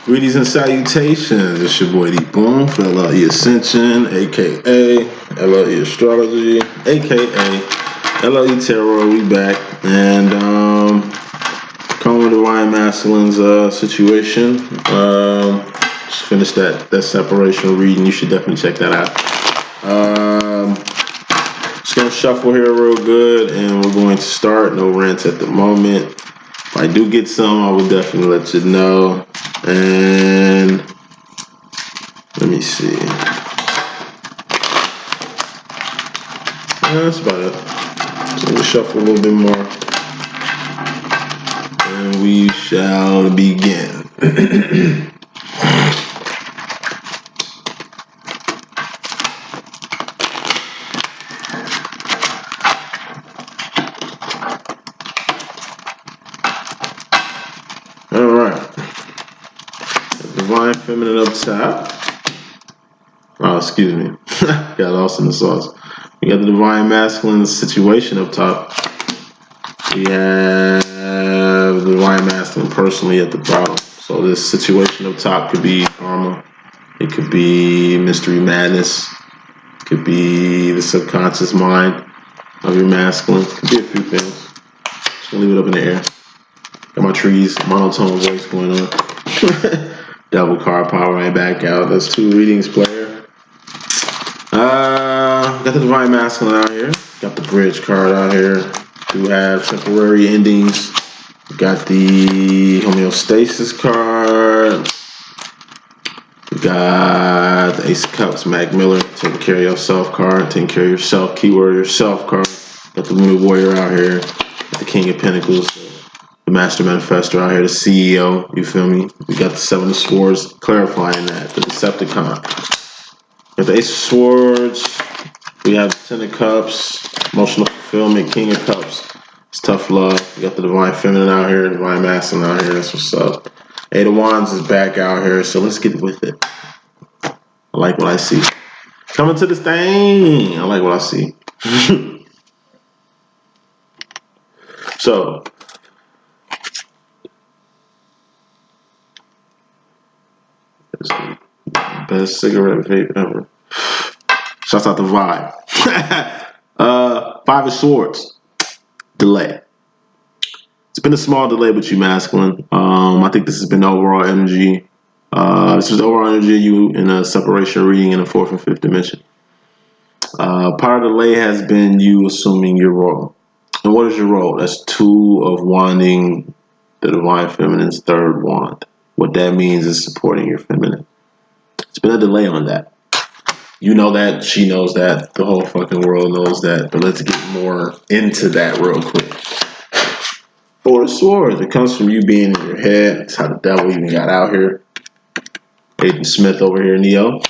Greetings and salutations. It's your boy D.Boom for LLE.Ascension, aka LLE Astrology, aka LLE Tarot. We back and coming with Divine Masculine's situation. Just finished that separation reading. You should definitely check that out. Just gonna shuffle here real good, and we're going to start. No rants at the moment. If I do get some, I will definitely let you know. And let me see. That's about it. So we'll shuffle a little bit more, and we shall begin. All right. Divine Feminine up top. Oh, excuse me. Got lost in the sauce. We got the Divine Masculine situation up top. We have the Divine Masculine personally at the bottom. So this situation up top could be karma. It could be mystery madness. It could be the subconscious mind of your masculine. It could be a few things. Just gonna leave it up in the air. Got my trees, monotone voice going on. Double card power right back out. That's 2 readings, player. Got the Divine Masculine out here. Got the Bridge card out here. Do have temporary endings. Got the Homeostasis card. We got the Ace of Cups, Mac Miller. Taking care of yourself card. Taking care of yourself. Keyword yourself card. Got the Moon Warrior out here. Got the King of Pentacles. The Master Manifestor out here, the CEO, you feel me? We got the 7 of Swords, clarifying that, the Decepticon. With the Ace of Swords, we have the 10 of Cups, emotional fulfillment, King of Cups. It's tough love. We got the Divine Feminine out here, Divine Masculine out here, that's what's up. 8 of Wands is back out here, so let's get with it. I like what I see. Coming to this thing, I like what I see. So, best cigarette vape ever. Shouts out the vibe. 5 of Swords. Delay. It's been a small delay with you, masculine. I think this has been overall energy. This was overall energy of you in a separation reading in the 4th and 5th dimension. Part of the delay has been you assuming your role. And what is your role? That's 2 of wanding the Divine Feminine's 3rd wand. What that means is supporting your feminine. It's been a delay on that. You know that, she knows that, the whole fucking world knows that, but let's get more into that real quick. 4 of Swords, it comes from you being in your head. That's how the devil even got out here. Aiden Smith over here, Neo.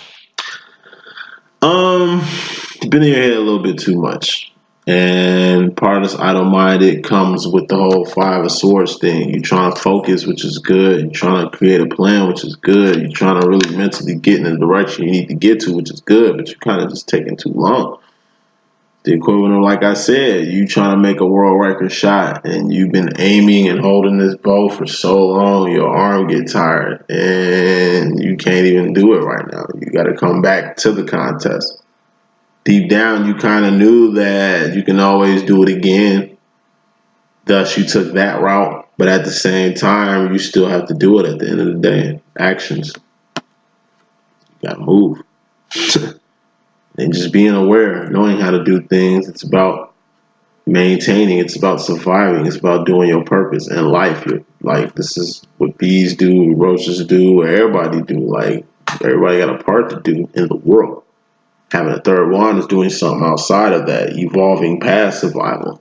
Been in your head a little bit too much. And part of this idle-minded comes with the whole 5 of Swords thing. You're trying to focus, which is good. You're trying to create a plan, which is good. You're trying to really mentally get in the direction you need to get to, which is good, but you're kind of just taking too long. The equivalent of, like I said, you trying to make a world record shot, and you've been aiming and holding this bow for so long, your arm get tired, and you can't even do it right now. You got to come back to the contest. Deep down, you kind of knew that you can always do it again. Thus, you took that route. But at the same time, you still have to do it at the end of the day. Actions. You got to move. And just being aware, knowing how to do things. It's about maintaining. It's about surviving. It's about doing your purpose in life. Like, this is what bees do, roaches do, what everybody do. Like, everybody got a part to do in the world. Having a 3rd wand is doing something outside of that, evolving past survival.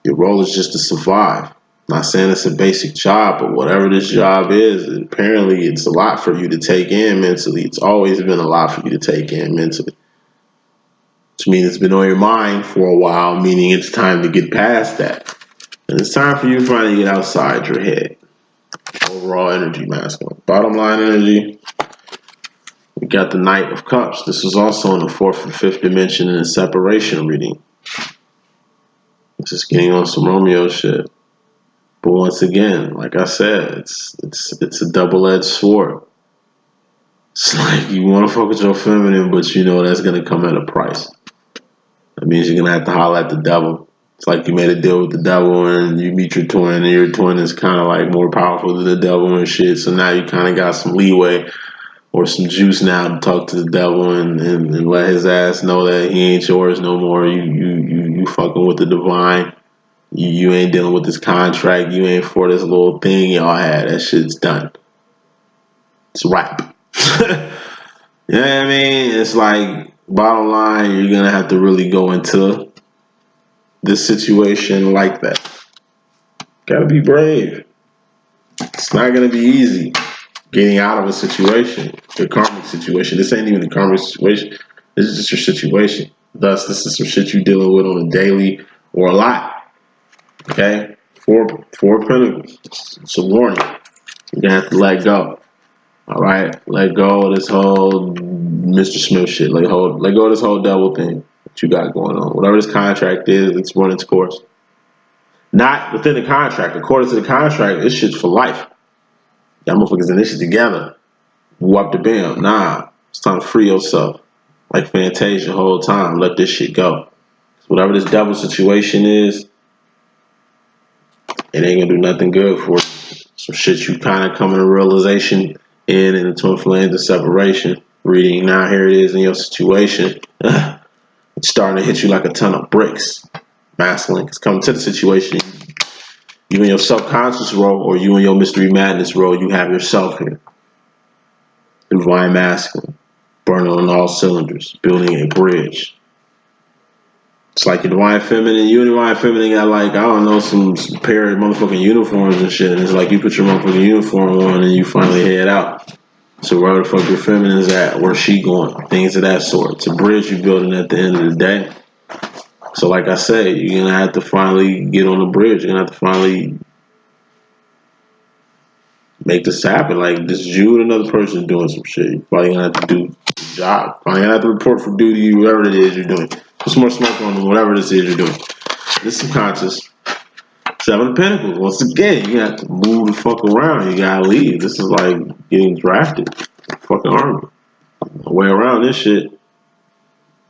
Your role is just to survive. Not saying it's a basic job, but whatever this job is, apparently it's a lot for you to take in mentally. It's always been a lot for you to take in mentally. Which means it's been on your mind for a while, meaning it's time to get past that. And it's time for you to finally get outside your head. Overall energy, masculine. Bottom line energy. We got the Knight of Cups. This was also in the 4th and 5th dimension in a separation reading. Just getting on some Romeo shit. But once again, like I said, it's a double-edged sword. It's like you want to fuck with your feminine, but you know that's gonna come at a price. That means you're gonna have to holler at the devil. It's like you made a deal with the devil and you meet your twin, and your twin is kind of like more powerful than the devil and shit. So now you kind of got some leeway or some juice now to talk to the devil and let his ass know that he ain't yours no more. You fucking with the divine. You ain't dealing with this contract. You ain't for this little thing y'all had. That shit's done. It's wrap. You know what I mean? It's like, bottom line, you're gonna have to really go into this situation like that. Gotta be brave. It's not gonna be easy getting out of a situation, a karmic situation. This ain't even a karmic situation. This is just your situation. Thus, this is some shit you dealing with on a daily or a lot. Okay? Four pentacles. It's a warning. You're gonna have to let go. All right? Let go of this whole Mr. Smith shit. Let go of this whole devil thing that you got going on. Whatever this contract is, it's running its course. Not within the contract. According to the contract, this shit's for life. Y'all motherfuckers in this shit together. Whoop the bam. Nah. It's time to free yourself. Like Fantasia the whole time. Let this shit go. Whatever this devil situation is, it ain't gonna do nothing good for you. Some shit you kind of come to realization in the twin flames of separation. Reading now, here it is in your situation. It's starting to hit you like a ton of bricks. Masculine. It's coming to the situation. You in your subconscious role or you in your mystery madness role, you have yourself here. Divine masculine. Burning on all cylinders. Building a bridge. It's like your divine feminine. You and divine feminine got like, I don't know, some pair of motherfucking uniforms and shit. And it's like you put your motherfucking uniform on and you finally head out. So where the fuck your feminine's at? Where's she going? Things of that sort. It's a bridge you're building at the end of the day. So like I say, you're going to have to finally get on the bridge. You're going to have to finally make this happen. Like, this is you and another person doing some shit. You're probably going to have to do the job. Probably going to have to report for duty, whatever it is you're doing. Put some more smoke on them, whatever this is you're doing. This is subconscious. Seven of Pentacles. Once again, you have to move the fuck around. You gotta leave. This is like getting drafted. Fucking army. No way around this shit.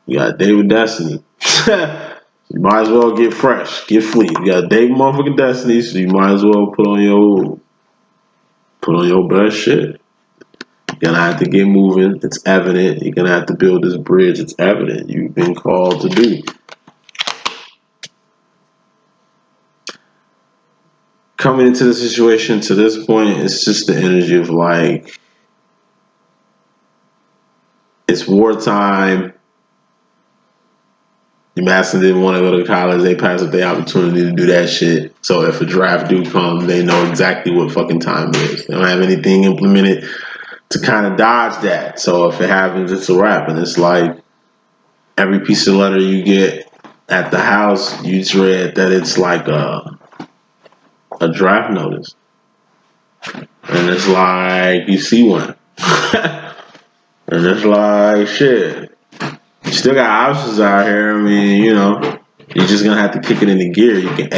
You got a day with destiny. You might as well get fresh. Get fleet. You got a day with motherfucking destiny, so you might as well put on your best shit. You're gonna have to get moving. It's evident. You're gonna have to build this bridge. It's evident. You've been called to do. Coming into the situation to this point, it's just the energy of like, it's wartime. Your master didn't want to go to college. They passed up the opportunity to do that shit. So if a draft do come, they know exactly what fucking time it is. They don't have anything implemented to kind of dodge that. So if it happens, it's a wrap. And it's like every piece of letter you get at the house, you just read that it's like a draft notice. And it's like you see one. And it's like shit. You still got options out here. I mean, you know, you're just gonna have to kick it into gear. You can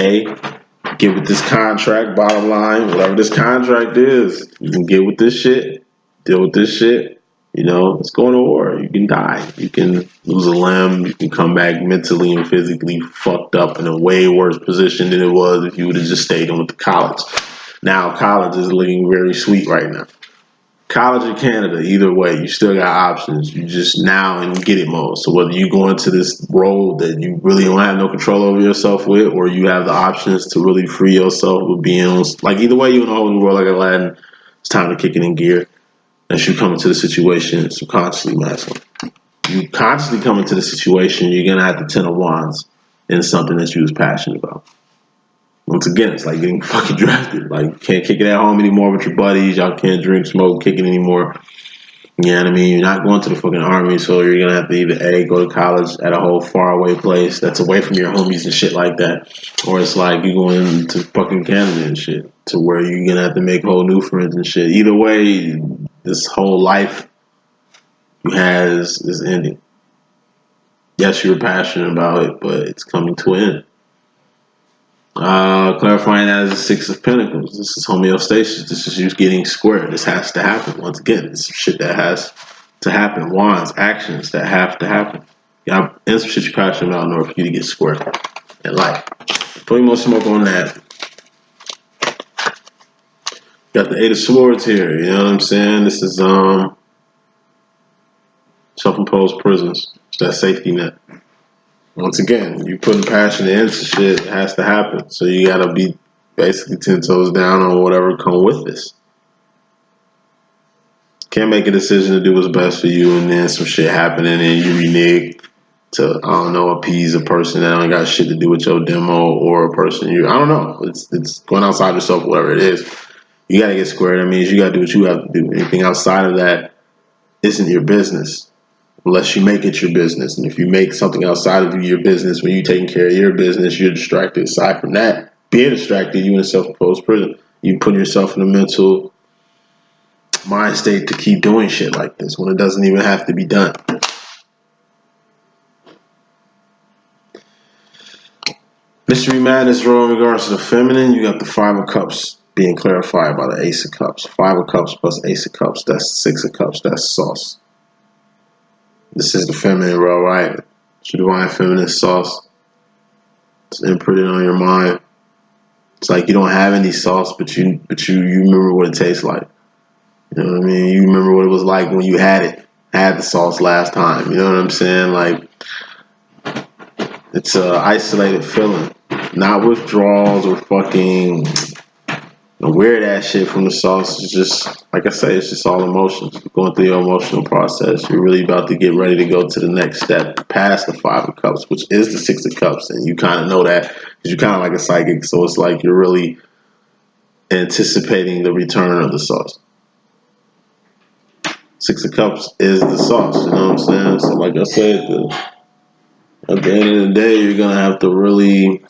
get with this contract, bottom line, whatever this contract is, you can get with this shit, deal with this shit. You know, it's going to war. You can die. You can lose a limb. You can come back mentally and physically fucked up in a way worse position than it was if you would have just stayed on with the college. Now college is looking very sweet right now. College or Canada, either way, you still got options. You just now in get it mode. So whether you go into this role that you really don't have no control over yourself with, or you have the options to really free yourself with being on, like either way, you're in a whole new world like Aladdin. It's time to kick it in gear. As you come into the situation subconsciously masculine. You consciously come into the situation, you're gonna have to 10 of wands in something that you was passionate about. Once again, it's like getting fucking drafted. Like, you can't kick it at home anymore with your buddies. Y'all can't drink, smoke, kick it anymore. You know what I mean? You're not going to the fucking army, so you're going to have to either A, go to college at a whole faraway place that's away from your homies and shit like that. Or it's like you going to fucking Canada and shit, to where you're going to have to make whole new friends and shit. Either way, this whole life you has is ending. Yes, you're passionate about it, but it's coming to an end. Clarifying that as a Six of Pentacles. This is homeostasis. This is you getting square. This has to happen. Once again, this is shit that has to happen. Wands, actions that have to happen. Y'all, and some shit you passionate about in order for you to get square in life. Putting more smoke on that. Got the Eight of Swords here. You know what I'm saying? This is self-imposed prisons. It's that safety net. Once again, you putting passion into shit, it has to happen. So you gotta be basically 10 toes down on whatever come with this. Can't make a decision to do what's best for you and then some shit happening and you renege to, I don't know, appease a person that don't got shit to do with your demo or a person I don't know. It's going outside yourself, whatever it is. You gotta get square. That means you gotta do what you have to do. Anything outside of that isn't your business. Unless you make it your business. And if you make something outside of your business, when you're taking care of your business, you're distracted. Aside from that, being distracted, you in a self-imposed prison. You put yourself in a mental mind state to keep doing shit like this when it doesn't even have to be done. Mystery Madness role in regards to the feminine, you got the Five of Cups being clarified by the Ace of Cups. Five of Cups plus Ace of Cups, that's Six of Cups, that's sauce. This is the feminine role, right? It's your divine feminine sauce. It's imprinted on your mind. It's like you don't have any sauce, but you remember what it tastes like. You know what I mean? You remember what it was like when you had the sauce last time. You know what I'm saying? Like, it's a isolated feeling, not withdrawals or fucking weird ass shit from the sauce. It's just, like I say, it's just all emotions. You're going through your emotional process. You're really about to get ready to go to the next step past the Five of Cups, which is the Six of Cups. And you kind of know that because you're kind of like a psychic. So it's like you're really anticipating the return of the sauce. Six of Cups is the sauce, you know what I'm saying? So like I said, at the end of the day, you're going to have to really,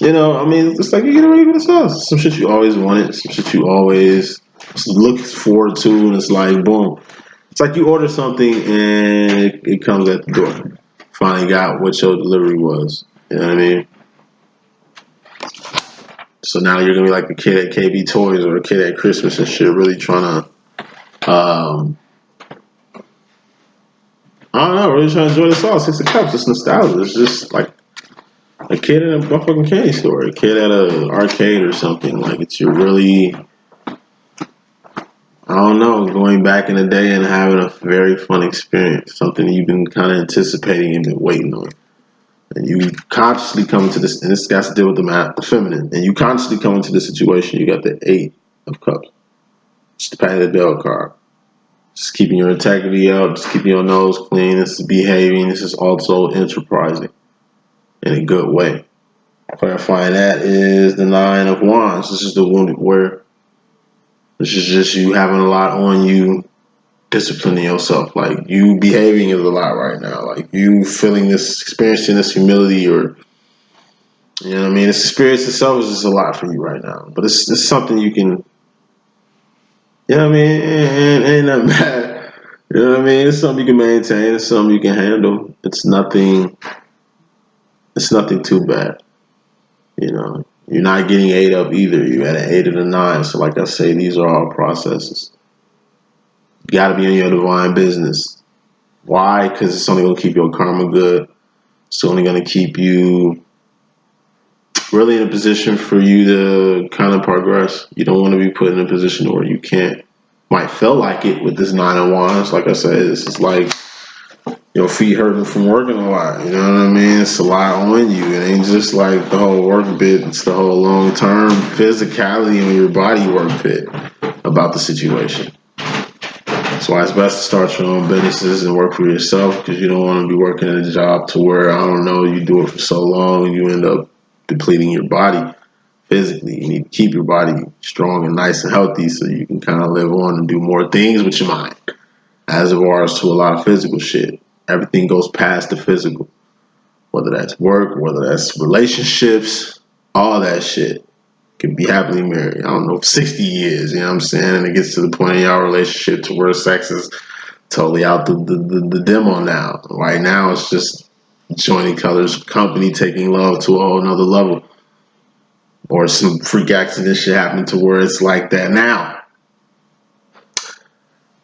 you know, I mean, it's like you're getting ready for the sauce. Some shit you always wanted, some shit you always look forward to, and it's like, boom. It's like you order something and it comes at the door. Finally got what your delivery was. You know what I mean? So now you're gonna be like a kid at KB Toys or a kid at Christmas and shit, really trying to, I don't know, really trying to enjoy the sauce. Six of Cups, it's nostalgia. It's just like a kid in a fucking candy store, a kid at an arcade or something. Like you're really, I don't know, going back in the day and having a very fun experience, something you've been kind of anticipating and been waiting on. And you consciously come into this, and this has to deal with the feminine, and you consciously come into this situation, you got the Eight of Cups. It's the Patty the Bell card. Just keeping your integrity up, just keeping your nose clean. This is behaving. This is also enterprising in a good way. Clarifying that is the Nine of Wands. This is the wounded warrior. This is just you having a lot on you, disciplining yourself. Like you behaving is a lot right now. Like you feeling this, experiencing this humility, or you know what I mean. This experience itself is just a lot for you right now. But it's something you can, you know what I mean. Ain't nothing bad. You know what I mean. It's something you can maintain. It's something you can handle. It's nothing. It's nothing too bad. You know. You're not getting ate up either. You had an 8 and a 9. So like I say, these are all processes. You got to be in your divine business. Why? Because it's only going to keep your karma good. It's only going to keep you really in a position for you to kind of progress. You don't want to be put in a position where you can't. Might feel like it with this 9 of Wands. Like I said, this is like your feet hurting from working a lot. You know what I mean? It's a lot on you. It ain't just like the whole work bit. It's the whole long-term physicality on your body work bit about the situation. That's why it's best to start your own businesses and work for yourself, because you don't want to be working at a job to where, I don't know, you do it for so long and you end up depleting your body physically. You need to keep your body strong and nice and healthy so you can kind of live on and do more things with your mind, as far as to a lot of physical shit. Everything goes past the physical, whether that's work, whether that's relationships, all that shit. Can be happily married, I don't know, 60 years, you know what I'm saying? And it gets to the point in y'all relationship to where sex is totally out the demo now. Right now, it's just joining colors, company taking love to a whole nother level, or some freak accident shit happening to where it's like that now.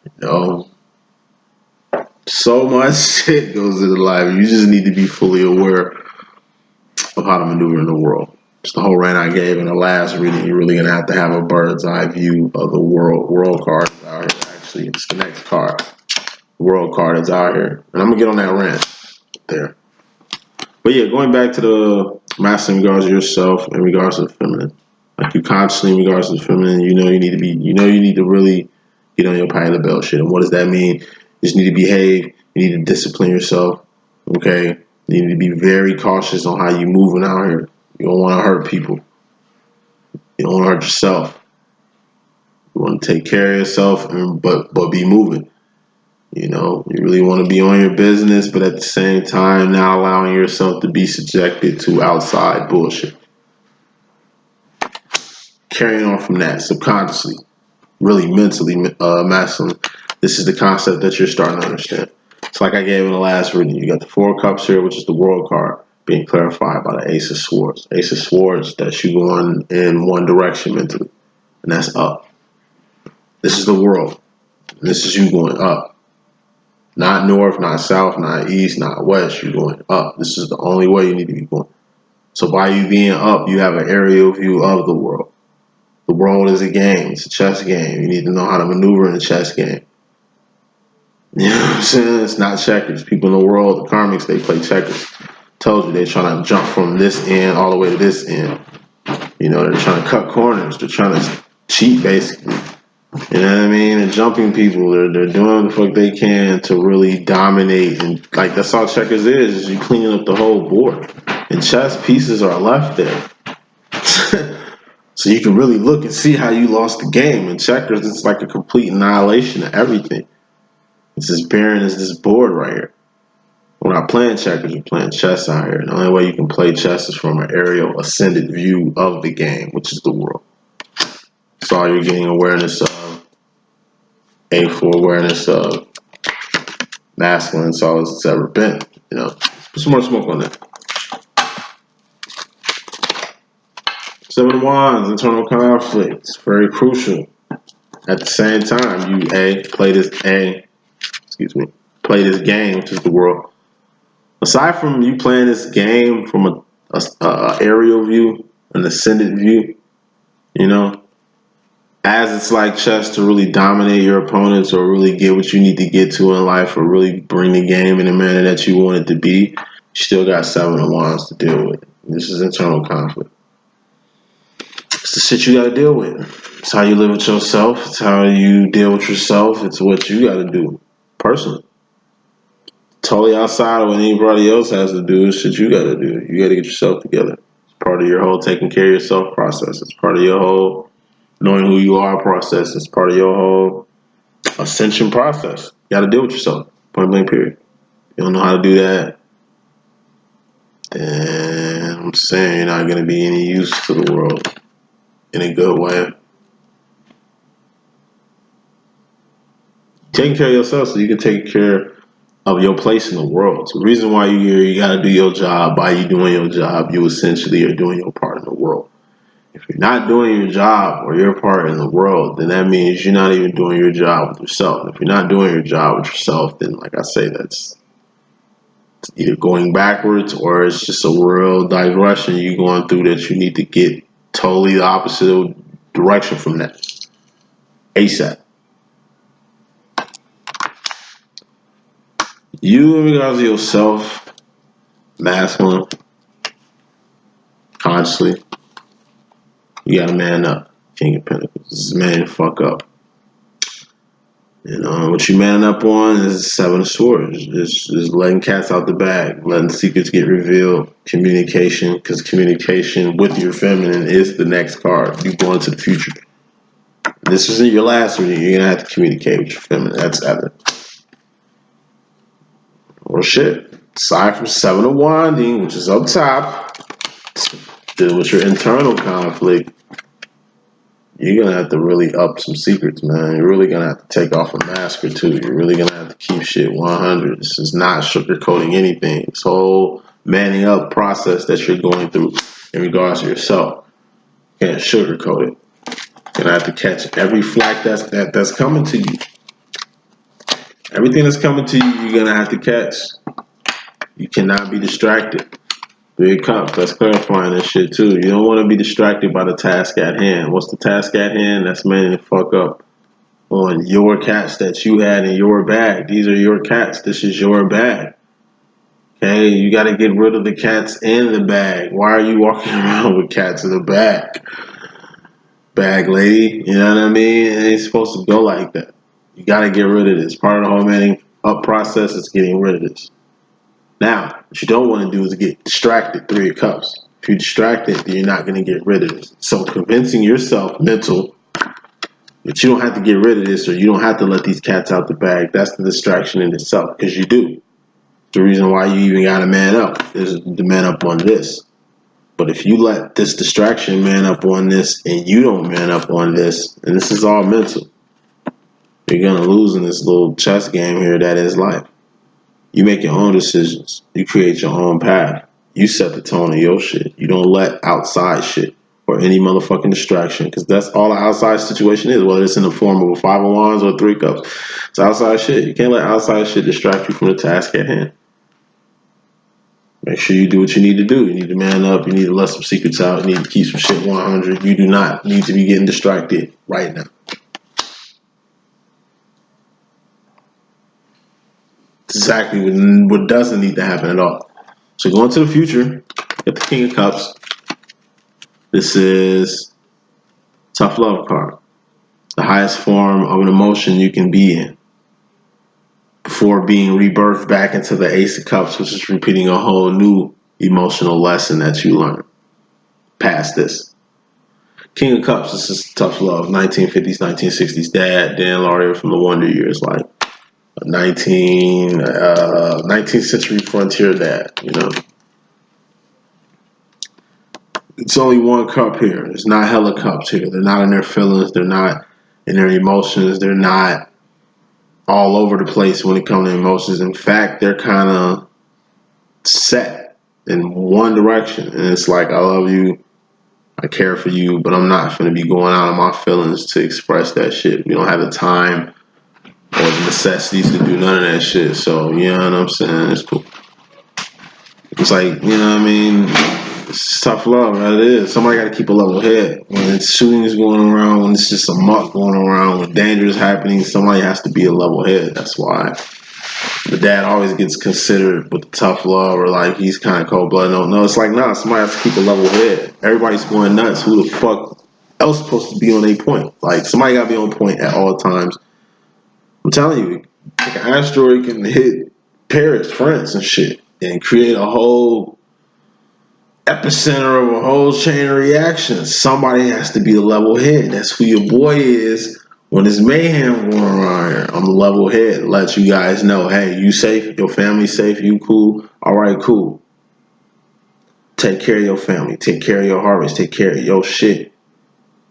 You know, so much shit goes into life. You just need to be fully aware of how to maneuver in the world. It's the whole rant I gave in the last reading. You're really gonna have to have a bird's eye view of the world. World card is out here. Actually, it's the next card. World card is out here, and I'm gonna get on that rant there. But yeah, going back to the masculine in regards to yourself, in regards to the feminine, like you consciously in regards to the feminine, you know you need to be, you know you need to really get on your pay the bell shit. And what does that mean? You just need to behave. You need to discipline yourself. Okay, you need to be very cautious on how you moving out here. You don't want to hurt people. You don't want to hurt yourself. You want to take care of yourself, but be moving. You know, you really want to be on your business, but at the same time, not allowing yourself to be subjected to outside bullshit. Carrying on from that subconsciously, really mentally masculine. This is the concept that you're starting to understand. It's like I gave in the last reading. You got the Four of Cups here, which is the World card, being clarified by the Ace of Swords. Ace of Swords, that's you going in one direction mentally, and that's up. This is the world. This is you going up. Not north, not south, not east, not west. You're going up. This is the only way you need to be going. So by you being up, you have an aerial view of the world. The world is a game. It's a chess game. You need to know how to maneuver in a chess game. You know what I'm saying? It's not checkers. People in the world, the karmics, they play checkers. Told you they're trying to jump from this end all the way to this end. You know, they're trying to cut corners. They're trying to cheat, basically. You know what I mean? They're jumping people. They're doing the fuck they can to really dominate. And like that's all checkers is you cleaning up the whole board. And chess pieces are left there. So you can really look and see how you lost the game. In checkers, it's like a complete annihilation of everything. It's as barren as this board right here. We're not playing checkers, we're playing chess out here. And the only way you can play chess is from an aerial ascended view of the game, which is the world. So all you're getting awareness of, A4 awareness of masculine solid as it's ever been. You know, put some more smoke on that. Seven of Wands, internal conflict. It's very crucial. At the same time, you play this game, which is the world. Aside from you playing this game from a aerial view, an ascended view, you know, as it's like chess to really dominate your opponents or really get what you need to get to in life or really bring the game in the manner that you want it to be, you still got Seven of Wands to deal with. This is internal conflict. It's the shit you got to deal with. It's how you live with yourself. It's how you deal with yourself. It's what you got to do personally. Totally outside of what anybody else has to do. It's shit you got to do. You got to get yourself together. It's part of your whole taking care of yourself process. It's part of your whole knowing who you are process. It's part of your whole ascension process. You got to deal with yourself. Point blank period. You don't know how to do that, then I'm saying you're not going to be any use to the world in a good way. Taking care of yourself so you can take care of your place in the world. So the reason why you're here, you got to do your job. By you doing your job, you essentially are doing your part in the world. If you're not doing your job or your part in the world, then that means you're not even doing your job with yourself. If you're not doing your job with yourself, then like I say, that's either going backwards or it's just a real digression you're going through that you need to get totally the opposite direction from that. ASAP. You, in regards to yourself, masculine, consciously, you gotta man up. King of Pentacles. This is man fuck up. You know, what you man up on is Seven of Swords. Just letting cats out the bag, letting secrets get revealed, communication, because communication with your feminine is the next card. You go into the future. This isn't your last reading. You're gonna have to communicate with your feminine. That's evident. Or shit. Aside from Seven of Wanding, which is up top, dealing with your internal conflict, you're gonna have to really up some secrets, man. You're really gonna have to take off a mask or two. You're really gonna have to keep shit 100. This is not sugarcoating anything. This whole manning up process that you're going through in regards to yourself, you can't sugarcoat it. You're gonna have to catch every flack that's coming to you. Everything that's coming to you, you're gonna have to catch. You cannot be distracted. 3 of Cups, that's clarifying this shit too. You don't want to be distracted by the task at hand. What's the task at hand? That's manning the fuck up on your cats that you had in your bag. These are your cats. This is your bag. Okay, you got to get rid of the cats in the bag. Why are you walking around with cats in the bag? Bag lady, you know what I mean? It ain't supposed to go like that. You got to get rid of this. Part of the whole manning up process is getting rid of this. Now, what you don't want to do is get distracted. 3 of Cups. If you're distracted, then you're not going to get rid of this. So convincing yourself, mental, that you don't have to get rid of this or you don't have to let these cats out the bag, that's the distraction in itself, because you do. The reason why you even got to man up is to man up on this. But if you let this distraction man up on this and you don't man up on this, and this is all mental, you're going to lose in this little chess game here that is life. You make your own decisions. You create your own path. You set the tone of your shit. You don't let outside shit or any motherfucking distraction, because that's all the outside situation is, whether it's in the form of a 5 of Wands or 3 Cups. It's outside shit. You can't let outside shit distract you from the task at hand. Make sure you do what you need to do. You need to man up. You need to let some secrets out. You need to keep some shit 100. You do not need to be getting distracted right now. Exactly what doesn't need to happen at all. So going to the future, get the King of Cups. This is tough love card. The highest form of an emotion you can be in before being rebirthed back into the Ace of Cups, which is repeating a whole new emotional lesson that you learned past this. King of Cups, this is tough love. 1950s, 1960s dad, Dan Laurier from the Wonder Years, like 19th century frontier dad, you know. It's only one cup here. It's not hella cups here. They're not in their feelings. They're not in their emotions. They're not all over the place when it comes to emotions. In fact, they're kind of set in one direction. And it's like, I love you. I care for you, but I'm not going to be going out of my feelings to express that shit. We don't have the time or the necessities to do none of that shit. So, you know what I'm saying? It's cool. It's like, you know what I mean? It's tough love, man. It is. Somebody got to keep a level head. When it's shootings going around, when it's just a muck going around, when danger is happening, somebody has to be a level head. That's why the dad always gets considered with the tough love, or like he's kind of cold blooded. No, it's like, nah, somebody has to keep a level head. Everybody's going nuts. Who the fuck else supposed to be on a point? Like, somebody got to be on point at all times. I'm telling you, like an asteroid can hit Paris, France, and shit, and create a whole epicenter of a whole chain of reactions. Somebody has to be the level head. That's who your boy is when there's mayhem going around here. I'm the level head. Let you guys know, hey, you safe, your family safe, you cool. All right, cool. Take care of your family. Take care of your harvest. Take care of your shit.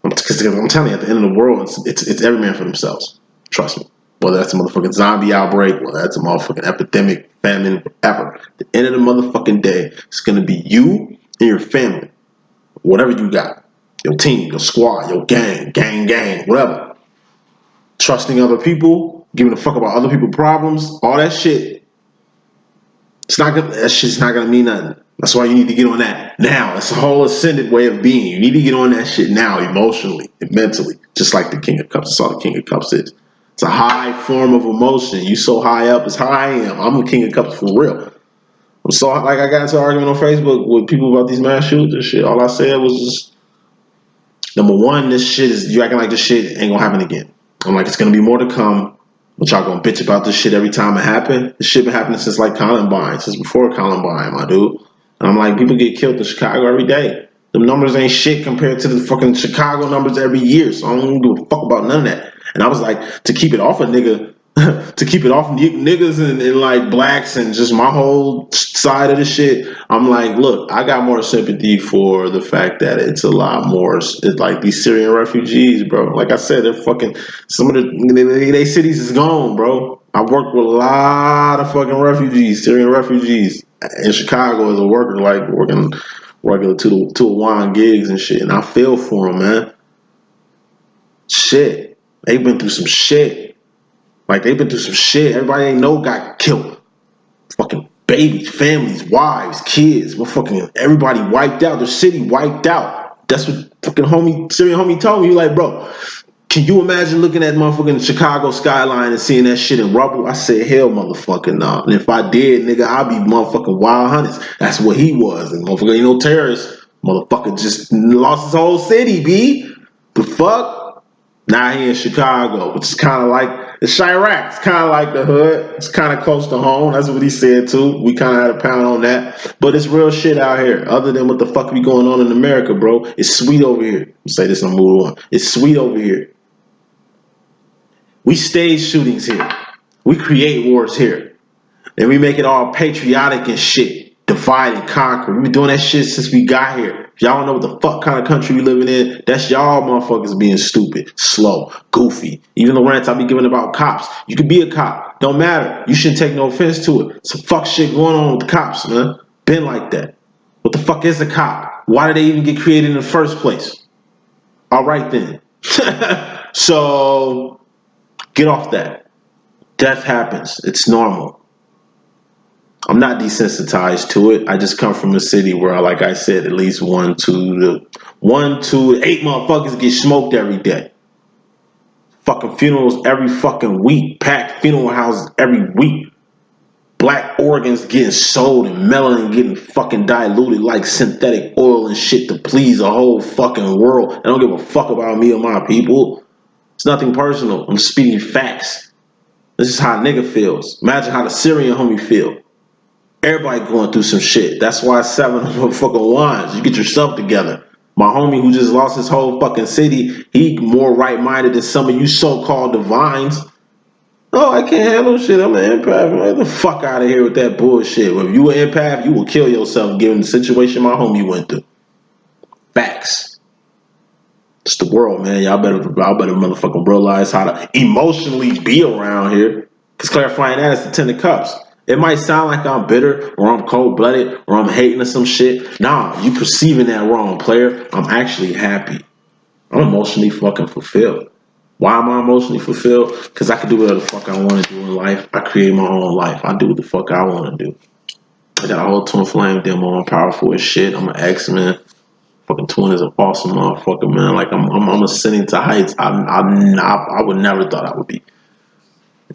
Because I'm telling you, at the end of the world, it's every man for themselves. Trust me. Whether that's a motherfucking zombie outbreak, whether that's a motherfucking epidemic, famine, whatever. At the end of the motherfucking day, it's going to be you and your family. Whatever you got. Your team, your squad, your gang, whatever. Trusting other people, giving a fuck about other people's problems, all that shit. That shit's not going to mean nothing. That's why you need to get on that now. It's a whole ascended way of being. You need to get on that shit now, emotionally and mentally. Just like the King of Cups. That's all the King of Cups is. It's a high form of emotion. You so high up as high I am. I'm the King of Cups for real. I'm so, like, I got into an argument on Facebook with people about these mass shootings and shit. All I said was just, number one, this shit is, you acting like this shit ain't gonna happen again. I'm like, it's gonna be more to come. But y'all gonna bitch about this shit every time it happen. This shit been happening since like Columbine, since before Columbine, my dude. And I'm like, people get killed in Chicago every day. The numbers ain't shit compared to the fucking Chicago numbers every year. So I don't give a fuck about none of that. And I was like, to keep it off a nigga, to keep it off niggas and like blacks and just my whole side of the shit. I'm like, look, I got more sympathy for the fact that it's a lot more like these Syrian refugees, bro. Like I said, they're fucking some of they cities is gone, bro. I worked with a lot of fucking refugees, Syrian refugees in Chicago as a worker, like working regular two to one gigs and shit, and I feel for them, man. Shit, they've been through some shit. Like they've been through some shit. Everybody they know got killed. Fucking babies, families, wives, kids. Fucking everybody wiped out. Their city wiped out. That's what fucking Syrian homie told me. He like, bro, can you imagine looking at motherfucking Chicago skyline and seeing that shit in rubble? I said, hell, motherfucking nah. And if I did, nigga, I'd be motherfucking wild hunters. That's what he was. And motherfucker ain't no terrorist. Motherfucker just lost his whole city, B. The fuck? Now he in Chicago, which is kind of like it's Chirac. It's kind of like the hood. It's kind of close to home. That's what he said too. We kind of had a pound on that, but it's real shit out here. Other than what the fuck be going on in America, bro, it's sweet over here. I'll say this and move on. It's sweet over here. We stage shootings here. We create wars here, and we make it all patriotic and shit. Divide and conquer. We've been doing that shit since we got here. If y'all don't know what the fuck kind of country we living in, that's y'all motherfuckers being stupid, slow, goofy. Even the rants I be giving about cops. You could be a cop. Don't matter. You shouldn't take no offense to it. Some fuck shit going on with the cops, man. Been like that. What the fuck is a cop? Why did they even get created in the first place? All right then. So get off that. Death happens. It's normal. I'm not desensitized to it. I just come from a city where, like I said, at least 1 to 8 motherfuckers get smoked every day. Fucking funerals every fucking week. Packed funeral houses every week. Black organs getting sold and melanin getting fucking diluted like synthetic oil and shit to please the whole fucking world. I don't give a fuck about me or my people. It's nothing personal. I'm speaking facts. This is how a nigga feels. Imagine how the Syrian homie feel. Everybody going through some shit. That's why 7 motherfucking wines. You get yourself together. My homie who just lost his whole fucking city, he more right-minded than some of you so-called divines. Oh, I can't handle shit. I'm an empath. Get the fuck out of here with that bullshit. If you an empath, you will kill yourself given the situation my homie went through. Facts. It's the world, man. Y'all better motherfucking realize how to emotionally be around here. Because clarifying that is the 10 of cups. It might sound like I'm bitter or I'm cold-blooded or I'm hating or some shit. Nah, you perceiving that wrong, player. I'm actually happy. I'm emotionally fucking fulfilled. Why am I emotionally fulfilled? Because I can do whatever the fuck I want to do in life. I create my own life. I do what the fuck I want to do. I got a whole twin flame demo. I'm powerful as shit. I'm an X-Men. Fucking twin is an awesome motherfucker, man. Like I'm ascending to heights I would never thought I would be.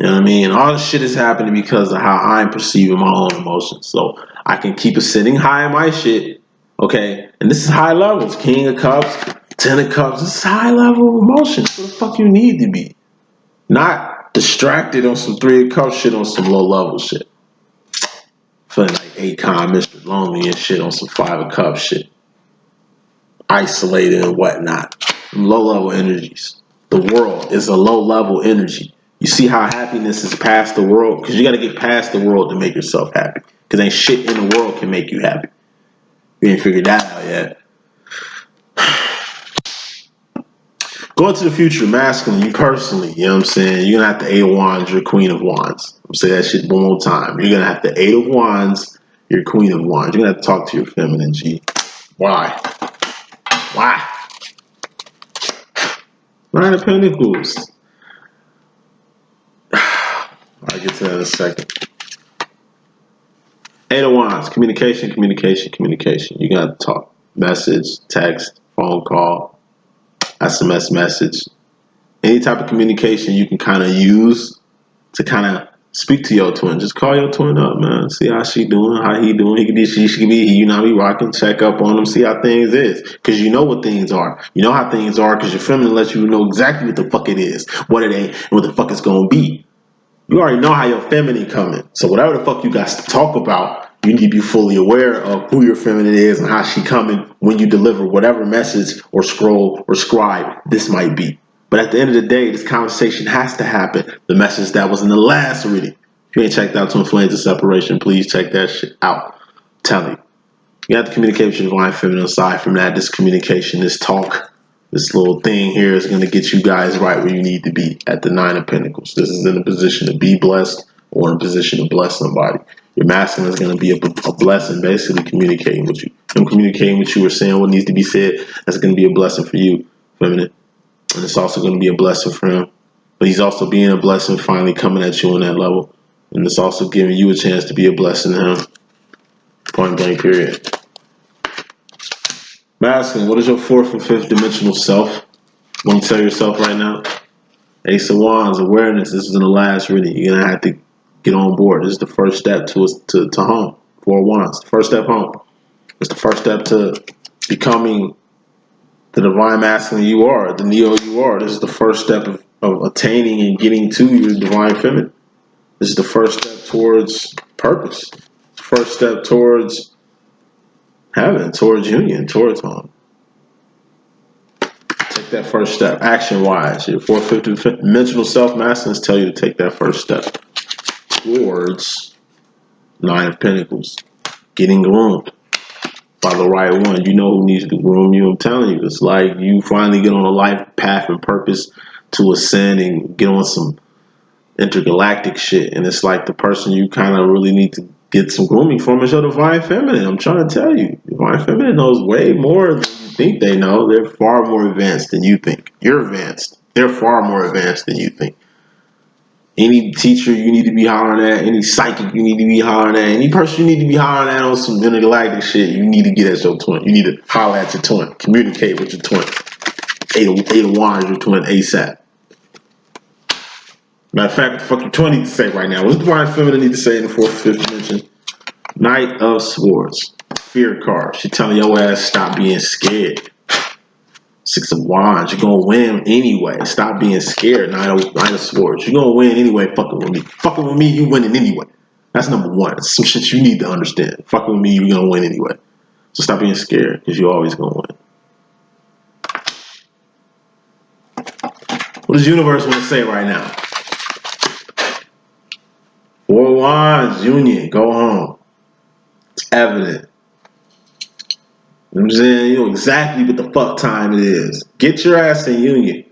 You know what I mean? All this shit is happening because of how I'm perceiving my own emotions. So I can keep ascending high in my shit. Okay? And this is high levels. King of Cups, 10 of Cups. This is high level of emotions. What the fuck you need to be? Not distracted on some 3 of Cups shit on some low level shit. Feeling like Akon, Mr. Lonely and shit on some 5 of Cups shit. Isolated and whatnot. Low level energies. The world is a low level energy. You see how happiness is past the world? Because you got to get past the world to make yourself happy. Because ain't shit in the world can make you happy. You ain't figured that out yet. Going to the future, masculine, you personally, you know what I'm saying? You're going to have the 8 of Wands, you're Queen of Wands. I'm saying that shit one more time. You're going to have the 8 of Wands, you're Queen of Wands. You're going to have to talk to your feminine, G. Why? Why? 9 of Pentacles. I'll get to that in a second. 8 of Wands, communication. You got to talk. Message, text, phone call, SMS message. Any type of communication you can kind of use to kind of speak to your twin. Just call your twin up, man. See how she doing, how he doing. He could be, she could be, you know, be rocking, check up on him, see how things is. Because you know what things are. You know how things are because your feminine lets you know exactly what the fuck it is, what it ain't, and what the fuck it's going to be. You already know how your feminine coming. So whatever the fuck you got to talk about, you need to be fully aware of who your feminine is and how she coming when you deliver whatever message or scroll or scribe this might be. But at the end of the day, this conversation has to happen. The message that was in the last reading. If you ain't checked out Twin Flames of Separation, please check that shit out. I'm telling you. You have to communicate with your divine feminine. Aside from that, this communication, this talk, this little thing here is going to get you guys right where you need to be at the Nine of Pentacles. This is in a position to be blessed or in a position to bless somebody. Your masculine is going to be a blessing, basically communicating with you. Him communicating with you or saying what needs to be said, that's going to be a blessing for you, feminine. And it's also going to be a blessing for him. But he's also being a blessing, finally coming at you on that level. And it's also giving you a chance to be a blessing to him. Point blank, period. Masculine, what is your fourth and fifth dimensional self? Want to tell yourself right now? Ace of Wands, awareness. This is in the last reading. You're going to have to get on board. This is the first step to home. Four of Wands. First step home. It's the first step to becoming the divine masculine you are, the Neo you are. This is the first step of attaining and getting to your divine feminine. This is the first step towards purpose. First step towards heaven, towards union, towards home. Take that first step, action-wise. Your fourth, fifth dimensional self-masculines tell you to take that first step towards Nine of Pentacles, getting groomed by the right one. You know who needs to groom you. I'm telling you, it's like you finally get on a life path and purpose to ascend and get on some intergalactic shit, and it's like the person you kind of really need to get some grooming from is your divine feminine. I'm trying to tell you, divine feminine knows way more than you think they know. They're far more advanced than you think. You're advanced. They're far more advanced than you think. Any teacher you need to be hollering at, any psychic you need to be hollering at, any person you need to be hollering at on some intergalactic shit, you need to get at your twin. You need to holler at your twin. Communicate with your twin. Eight of Wands, your twin ASAP. Matter of fact, what the fuck your twin need to say right now? What's divine feminine need to say in the fourth, fifth dimension? Knight of Swords. Fear card. She telling your ass stop being scared. Six of Wands. You're gonna win anyway. Stop being scared. Knight of Swords. You're gonna win anyway. Fucking with me. Fucking with me, you winning anyway. That's number one. That's some shit you need to understand. Fucking with me, you're gonna win anyway. So stop being scared, because you're always gonna win. What does the universe want to say right now? Four of Wands, union, go home. It's evident. You know what I'm saying? You know exactly what the fuck time it is. Get your ass in union.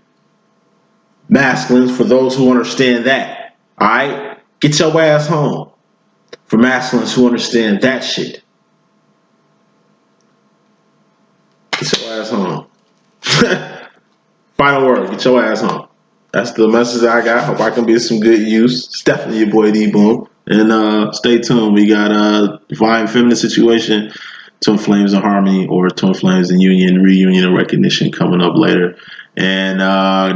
Masculines, for those who understand that. Alright? Get your ass home. For masculines who understand that shit. Get your ass home. Final word, get your ass home. That's the message I got. Hope I can be of some good use. It's definitely your boy D.Boom. And stay tuned. We got a divine feminine situation, Twin Flames of Harmony, or Twin Flames in Union, Reunion, and Recognition coming up later. And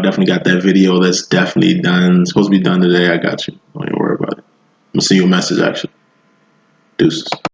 definitely got that video that's definitely done. Supposed to be done today. I got you. Don't even worry about it. I'm going to send you a message, actually. Deuces.